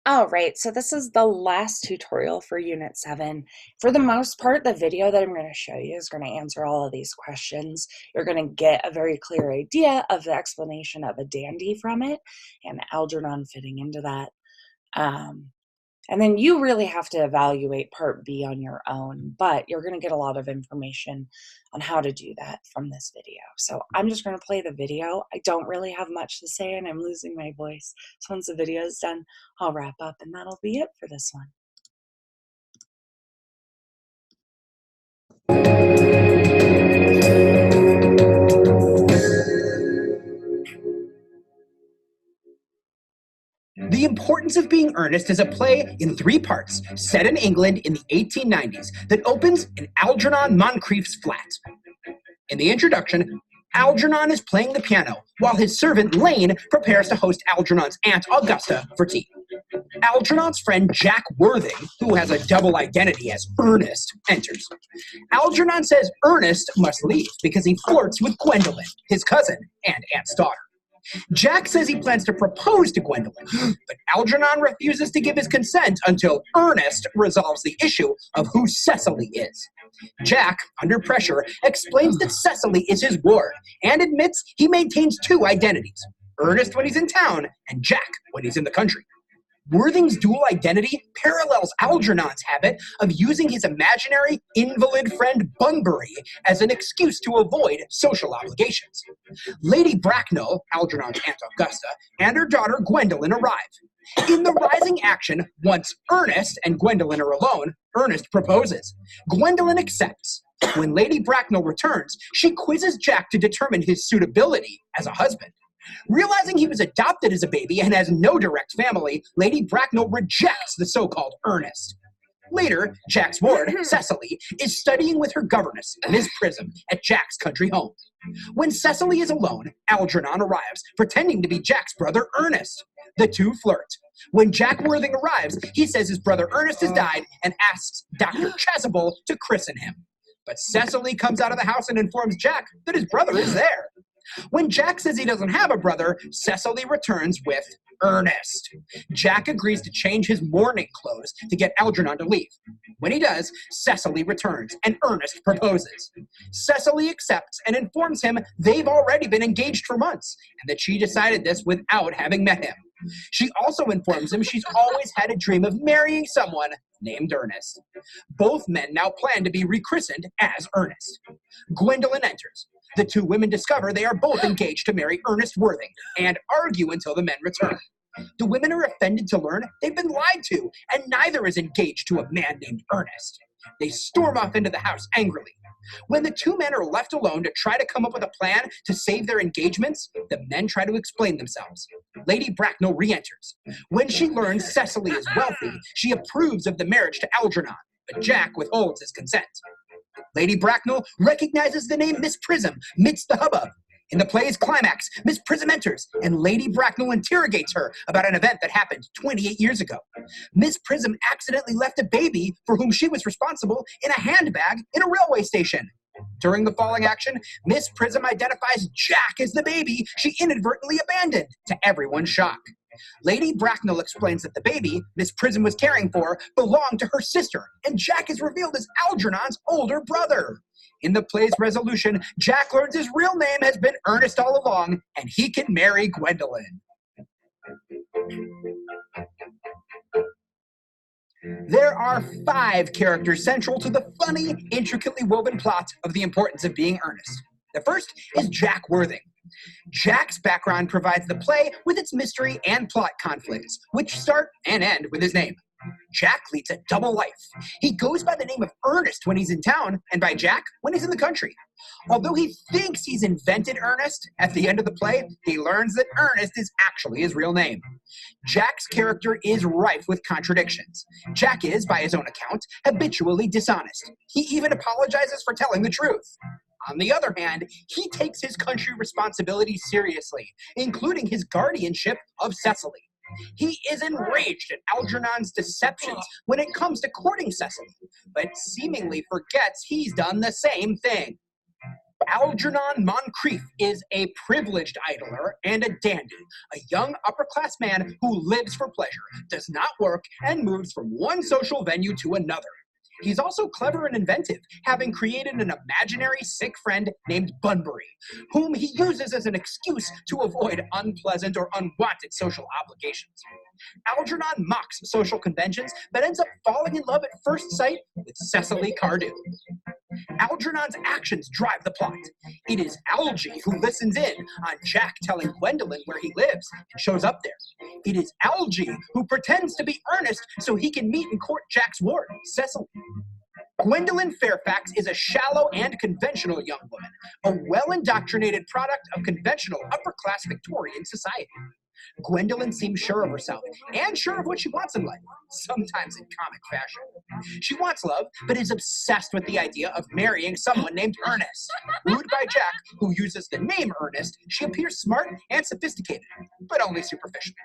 All right, so this is the last tutorial for Unit 7. For the most part, the video that I'm going to show you is going to answer all of these questions. You're going to get a very clear idea of the explanation of a dandy from it and Algernon fitting into that. And then you really have to evaluate Part B on your own, but you're going to get a lot of information on how to do that from this video. So I'm just going to play the video. I don't really have much to say and I'm losing my voice. So once the video is done, I'll wrap up and that'll be it for this one. The Importance of Being Earnest is a play in 3 parts, set in England in the 1890s, that opens in Algernon Moncrief's flat. In the introduction, Algernon is playing the piano, while his servant Lane prepares to host Algernon's aunt Augusta for tea. Algernon's friend Jack Worthing, who has a double identity as Ernest, enters. Algernon says Ernest must leave because he flirts with Gwendolyn, his cousin and aunt's daughter. Jack says he plans to propose to Gwendolyn, but Algernon refuses to give his consent until Ernest resolves the issue of who Cecily is. Jack, under pressure, explains that Cecily is his ward and admits he maintains 2 identities, Ernest when he's in town and Jack when he's in the country. Worthing's dual identity parallels Algernon's habit of using his imaginary invalid friend Bunbury as an excuse to avoid social obligations. Lady Bracknell, Algernon's Aunt Augusta, and her daughter Gwendolyn arrive. In the rising action, once Ernest and Gwendolyn are alone, Ernest proposes. Gwendolyn accepts. When Lady Bracknell returns, she quizzes Jack to determine his suitability as a husband. Realizing he was adopted as a baby and has no direct family, Lady Bracknell rejects the so-called Ernest. Later, Jack's ward, Cecily, is studying with her governess, Miss Prism, at Jack's country home. When Cecily is alone, Algernon arrives, pretending to be Jack's brother Ernest. The 2 flirt. When Jack Worthing arrives, he says his brother Ernest has died and asks Dr. Chasuble to christen him. But Cecily comes out of the house and informs Jack that his brother is there. When Jack says he doesn't have a brother, Cecily returns with Ernest. Jack agrees to change his mourning clothes to get Algernon to leave. When he does, Cecily returns and Ernest proposes. Cecily accepts and informs him they've already been engaged for months and that she decided this without having met him. She also informs him she's always had a dream of marrying someone named Ernest. Both men now plan to be rechristened as Ernest. Gwendolyn enters. The 2 women discover they are both engaged to marry Ernest Worthing and argue until the men return. The women are offended to learn they've been lied to, and neither is engaged to a man named Ernest. They storm off into the house angrily. When the 2 men are left alone to try to come up with a plan to save their engagements, the men try to explain themselves. Lady Bracknell re-enters. When she learns Cecily is wealthy, she approves of the marriage to Algernon, but Jack withholds his consent. Lady Bracknell recognizes the name Miss Prism amidst the hubbub. In the play's climax, Miss Prism enters, and Lady Bracknell interrogates her about an event that happened 28 years ago. Miss Prism accidentally left a baby for whom she was responsible in a handbag in a railway station. During the falling action, Miss Prism identifies Jack as the baby she inadvertently abandoned, to everyone's shock. Lady Bracknell explains that the baby Miss Prism was caring for belonged to her sister, and Jack is revealed as Algernon's older brother. In the play's resolution, Jack learns his real name has been Ernest all along, and he can marry Gwendolyn. There are 5 characters central to the funny, intricately woven plot of The Importance of Being Earnest. The first is Jack Worthing. Jack's background provides the play with its mystery and plot conflicts, which start and end with his name. Jack leads a double life. He goes by the name of Ernest when he's in town, and by Jack when he's in the country. Although he thinks he's invented Ernest, at the end of the play, he learns that Ernest is actually his real name. Jack's character is rife with contradictions. Jack is, by his own account, habitually dishonest. He even apologizes for telling the truth. On the other hand, he takes his country responsibilities seriously, including his guardianship of Cecily. He is enraged at Algernon's deceptions when it comes to courting Cecily, but seemingly forgets he's done the same thing. Algernon Moncrief is a privileged idler and a dandy, a young upper-class man who lives for pleasure, does not work, and moves from one social venue to another. He's also clever and inventive, having created an imaginary sick friend named Bunbury, whom he uses as an excuse to avoid unpleasant or unwanted social obligations. Algernon mocks social conventions, but ends up falling in love at first sight with Cecily Cardew. Algernon's actions drive the plot. It is Algy who listens in on Jack telling Gwendolyn where he lives and shows up there. It is Algy who pretends to be Ernest so he can meet and court Jack's ward, Cecily. Gwendolyn Fairfax is a shallow and conventional young woman, a well-indoctrinated product of conventional upper-class Victorian society. Gwendolyn seems sure of herself and sure of what she wants in life, sometimes in comic fashion. She wants love, but is obsessed with the idea of marrying someone named Ernest. Wooed by Jack, who uses the name Ernest, she appears smart and sophisticated, but only superficially.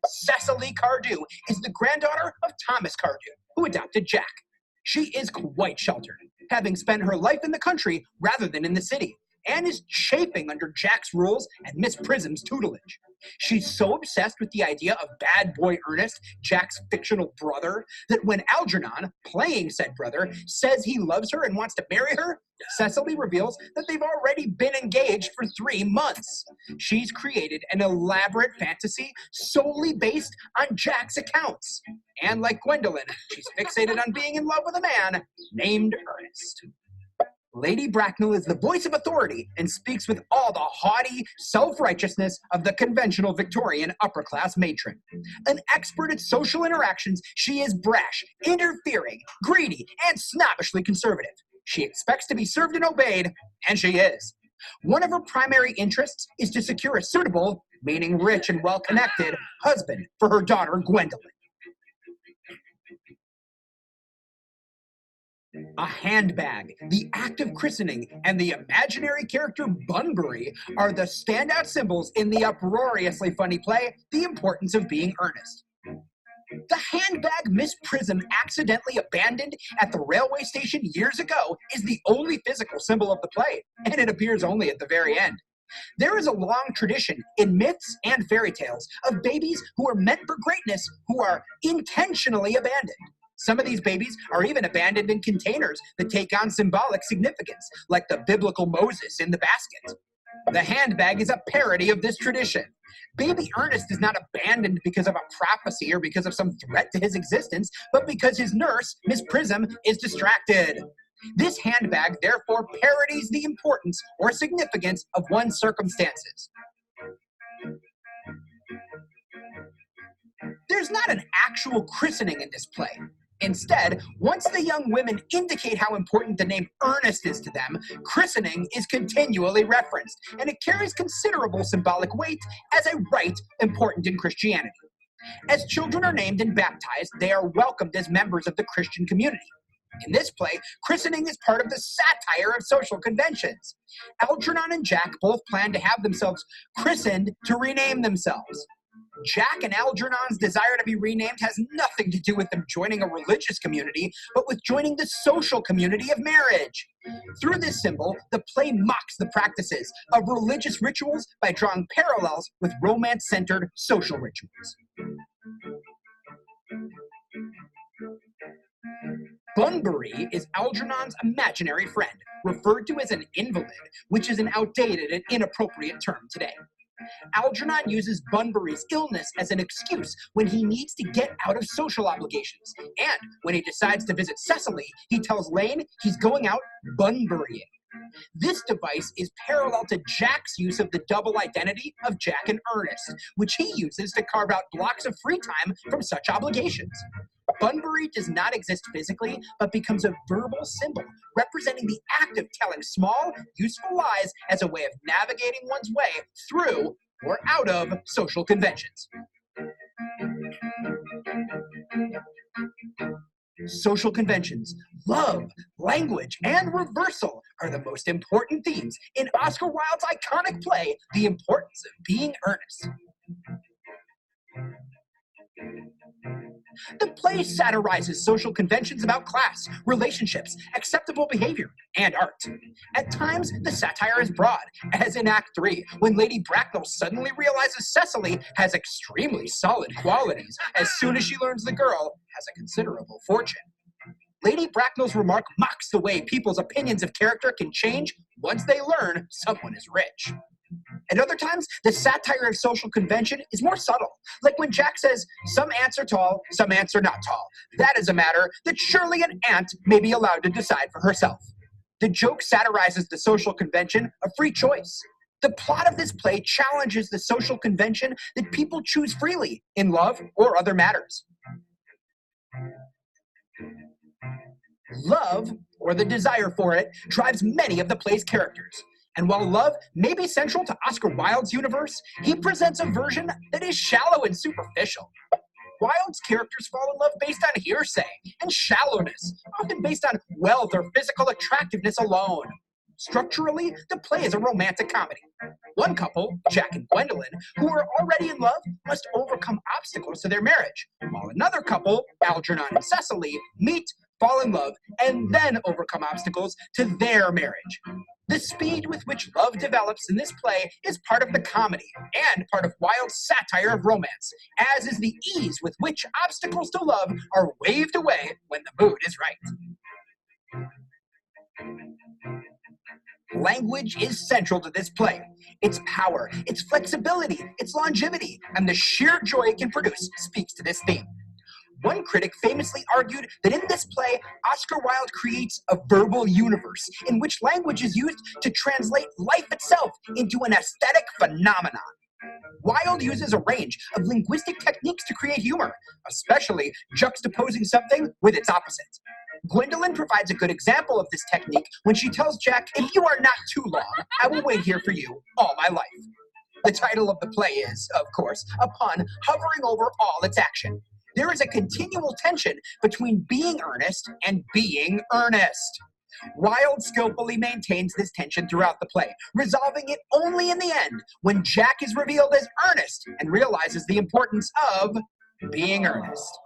Cecily Cardew is the granddaughter of Thomas Cardew, who adopted Jack. She is quite sheltered, having spent her life in the country rather than in the city, and is chafing under Jack's rules and Miss Prism's tutelage. She's so obsessed with the idea of bad boy Ernest, Jack's fictional brother, that when Algernon, playing said brother, says he loves her and wants to marry her, Cecily reveals that they've already been engaged for 3 months. She's created an elaborate fantasy solely based on Jack's accounts. And like Gwendolyn, she's fixated on being in love with a man named Ernest. Lady Bracknell is the voice of authority and speaks with all the haughty self-righteousness of the conventional Victorian upper-class matron. An expert at social interactions, she is brash, interfering, greedy, and snobbishly conservative. She expects to be served and obeyed, and she is. One of her primary interests is to secure a suitable, meaning rich and well-connected, husband for her daughter Gwendolyn. A handbag, the act of christening, and the imaginary character Bunbury are the standout symbols in the uproariously funny play, The Importance of Being Earnest. The handbag Miss Prism accidentally abandoned at the railway station years ago is the only physical symbol of the play, and it appears only at the very end. There is a long tradition in myths and fairy tales of babies who are meant for greatness who are intentionally abandoned. Some of these babies are even abandoned in containers that take on symbolic significance, like the biblical Moses in the basket. The handbag is a parody of this tradition. Baby Ernest is not abandoned because of a prophecy or because of some threat to his existence, but because his nurse, Miss Prism, is distracted. This handbag therefore parodies the importance or significance of one's circumstances. There's not an actual christening in this play. Instead, once the young women indicate how important the name Ernest is to them, christening is continually referenced, and it carries considerable symbolic weight as a rite important in Christianity. As children are named and baptized, they are welcomed as members of the Christian community. In this play, christening is part of the satire of social conventions. Algernon and Jack both plan to have themselves christened to rename themselves. Jack and Algernon's desire to be renamed has nothing to do with them joining a religious community, but with joining the social community of marriage. Through this symbol, the play mocks the practices of religious rituals by drawing parallels with romance-centered social rituals. Bunbury is Algernon's imaginary friend, referred to as an invalid, which is an outdated and inappropriate term today. Algernon uses Bunbury's illness as an excuse when he needs to get out of social obligations. And when he decides to visit Cecily, he tells Lane he's going out Bunburying. This device is parallel to Jack's use of the double identity of Jack and Ernest, which he uses to carve out blocks of free time from such obligations. Bunbury does not exist physically, but becomes a verbal symbol, representing the act of telling small, useful lies as a way of navigating one's way through or out of social conventions. Social conventions, love, language, and reversal are the most important themes in Oscar Wilde's iconic play, The Importance of Being Earnest. The play satirizes social conventions about class, relationships, acceptable behavior, and art. At times, the satire is broad, as in Act 3, when Lady Bracknell suddenly realizes Cecily has extremely solid qualities as soon as she learns the girl has a considerable fortune. Lady Bracknell's remark mocks the way people's opinions of character can change once they learn someone is rich. At other times, the satire of social convention is more subtle, like when Jack says, "Some ants are tall, some ants are not tall. That is a matter that surely an ant may be allowed to decide for herself." The joke satirizes the social convention of free choice. The plot of this play challenges the social convention that people choose freely in love or other matters. Love, or the desire for it, drives many of the play's characters. And while love may be central to Oscar Wilde's universe, he presents a version that is shallow and superficial. Wilde's characters fall in love based on hearsay and shallowness, often based on wealth or physical attractiveness alone. Structurally, the play is a romantic comedy. One couple, Jack and Gwendolyn, who are already in love, must overcome obstacles to their marriage, while another couple, Algernon and Cecily, meet, fall in love, and then overcome obstacles to their marriage. The speed with which love develops in this play is part of the comedy and part of Wilde's satire of romance, as is the ease with which obstacles to love are waved away when the mood is right. Language is central to this play. Its power, its flexibility, its longevity, and the sheer joy it can produce speaks to this theme. One critic famously argued that in this play, Oscar Wilde creates a verbal universe in which language is used to translate life itself into an aesthetic phenomenon. Wilde uses a range of linguistic techniques to create humor, especially juxtaposing something with its opposite. Gwendolyn provides a good example of this technique when she tells Jack, "If you are not too long, I will wait here for you all my life." The title of the play is, of course, a pun hovering over all its action. There is a continual tension between being earnest and being earnest. Wilde skillfully maintains this tension throughout the play, resolving it only in the end when Jack is revealed as earnest and realizes the importance of being earnest.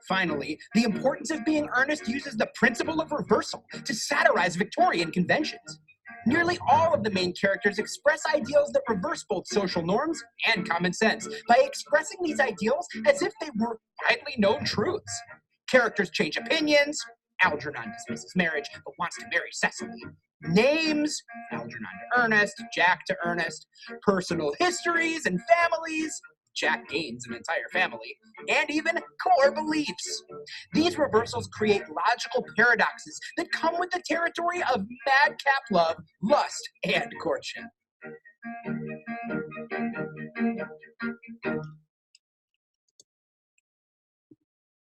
Finally, the importance of being earnest uses the principle of reversal to satirize Victorian conventions. Nearly all of the main characters express ideals that reverse both social norms and common sense by expressing these ideals as if they were widely known truths. Characters change opinions. Algernon dismisses marriage but wants to marry Cecily. Names, Algernon to Ernest, Jack to Ernest. Personal histories and families, Jack gains an entire family, and even core beliefs. These reversals create logical paradoxes that come with the territory of madcap love, lust, and courtship.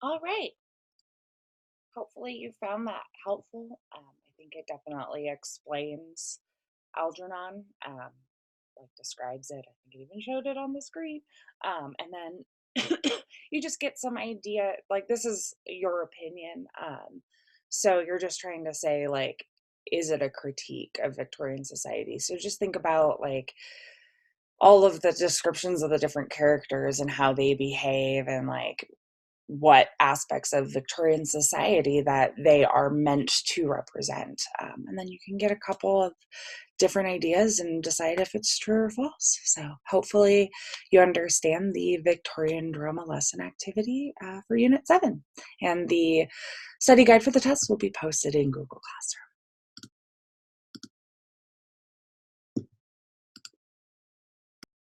All right. Hopefully you found that helpful. I think it definitely explains Algernon, like describes it. I think it even showed it on the screen. And then you just get some idea, like this is your opinion. So you're just trying to say like, is it a critique of Victorian society? So just think about like all of the descriptions of the different characters and how they behave and like what aspects of Victorian society that they are meant to represent. And then you can get a couple of different ideas and decide if it's true or false. So hopefully you understand the Victorian drama lesson activity for Unit 7. And the study guide for the test will be posted in Google Classroom.